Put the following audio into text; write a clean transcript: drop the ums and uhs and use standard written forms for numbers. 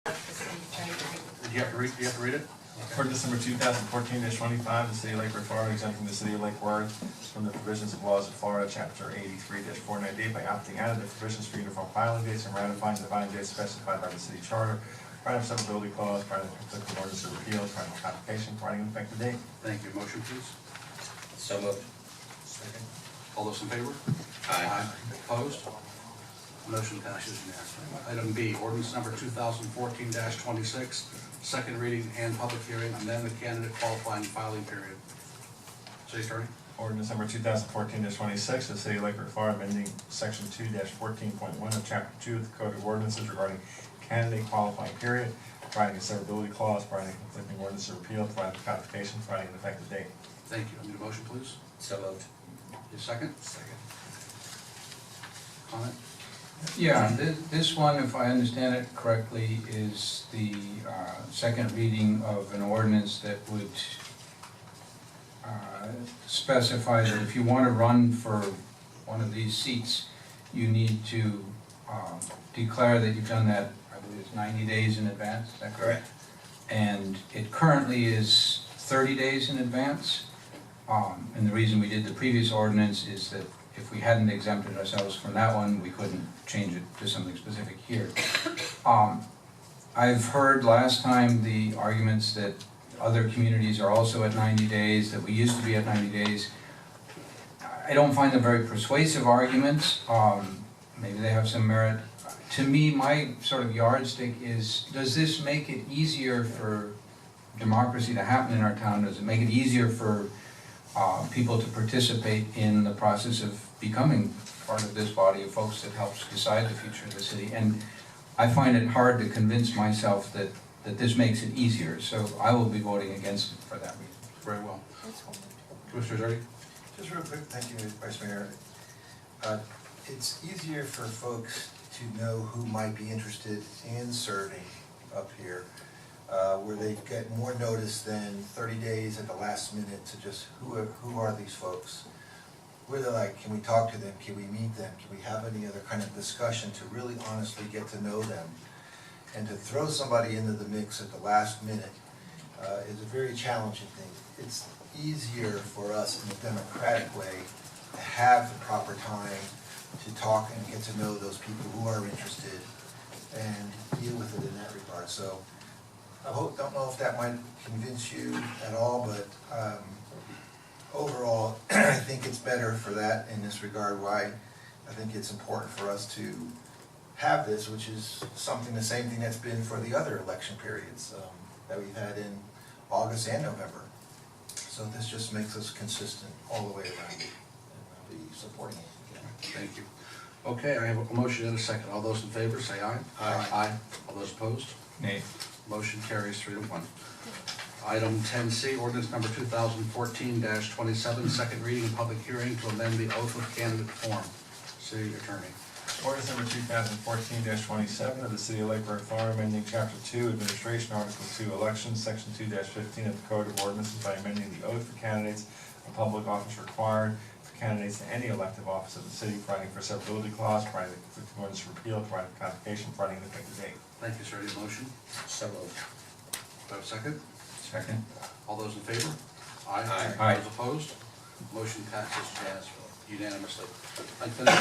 Do you have to read it? Ordinance number 2014-25, the city of Lake Worth, Florida, exempting the city of Lake Worth from the provisions of laws of Florida, chapter 83-498 by opting out of the provisions for uniform filing dates and ratifying the filing dates specified by the city charter, providing for severability clause, providing for applicable ordinance of repeal, providing for application, providing an effective date. Thank you. Motion, please. So moved. Second. All those in favor? Aye. Opposed? Motion passes unanimously. Item B, ordinance number 2014-26, second reading and public hearing, amend the candidate qualifying filing period. City Attorney? Ordinance number 2014-26, the city of Lake Worth, Florida, amending section 2-14.1 of chapter 2 of the Code of Ordinances regarding candidate qualifying period, providing a severability clause, providing a conflicting ordinance of repeal, providing for codification, providing an effective date. Thank you. I need a motion, please. So moved. Your second? Second. Comment? Yeah, this one, if I understand it correctly, is the second reading of an ordinance that would specify that if you want to run for one of these seats, you need to declare that you've done that, I believe it's 90 days in advance, is that correct? And it currently is 30 days in advance. And the reason we did the previous ordinance is that if we hadn't exempted ourselves from that one, we couldn't change it to something specific here. I've heard last time the arguments that other communities are also at 90 days, that we used to be at 90 days. I don't find them very persuasive arguments. Maybe they have some merit. To me, my sort of yardstick is, does this make it easier for democracy to happen in our town? Does it make it easier for people to participate in the process of becoming part of this body of folks that helps decide the future of the city? And I find it hard to convince myself that this makes it easier, so I will be voting against it for that reason. Very well. Commissioner Zerdy? Just real quick, thank you, Vice Mayor. It's easier for folks to know who might be interested in serving up here, where they get more notice than 30 days at the last minute to just who are these folks? Where they're like, can we talk to them? Can we meet them? Can we have any other kind of discussion to really honestly get to know them? And to throw somebody into the mix at the last minute is a very challenging thing. It's easier for us in a democratic way to have the proper time to talk and get to know those people who are interested and deal with it in that regard. So I don't know if that might convince you at all, but overall, I think it's better for that in this regard. Why I think it's important for us to have this, which is something, the same thing that's been for the other election periods that we've had in August and November. So this just makes us consistent all the way around, and I'll be supporting it again. Thank you. Okay, I have a motion and a second. All those in favor, say aye. Aye. Aye. All those opposed? Nay. Motion carries 3-1. Item 10C, ordinance number 2014-27, second reading and public hearing to amend the oath of candidate form. City Attorney. Ordinance number 2014-27 of the city of Lake Worth, Florida, amending chapter 2, administration, article 2, elections, section 2-15 of the Code of Ordinances by amending the oath for candidates of public office required for candidates to any elective office of the city, providing for severability clause, providing the conflicting ordinance of repeal, providing for codification, providing an effective date. Thank you, sir. Any motion? So moved. Do I have a second? Second. All those in favor? Aye. Aye. Those opposed? Motion passes unanimously. Unfinished